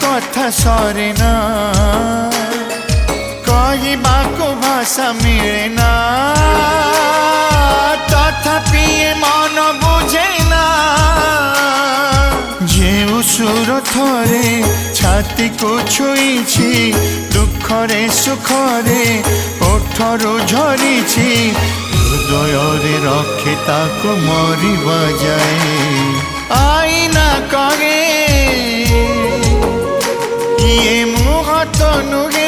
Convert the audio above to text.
कथा सरे ना कहबाको भाषा मिले ना तथापि मन बुझे ना जो सुर थरे छाती को छुईछि दुखरे सुखरे ओठरू झरी हृदय रखे ताको मरिबा जाए आईना करे ये मुह तो नुगे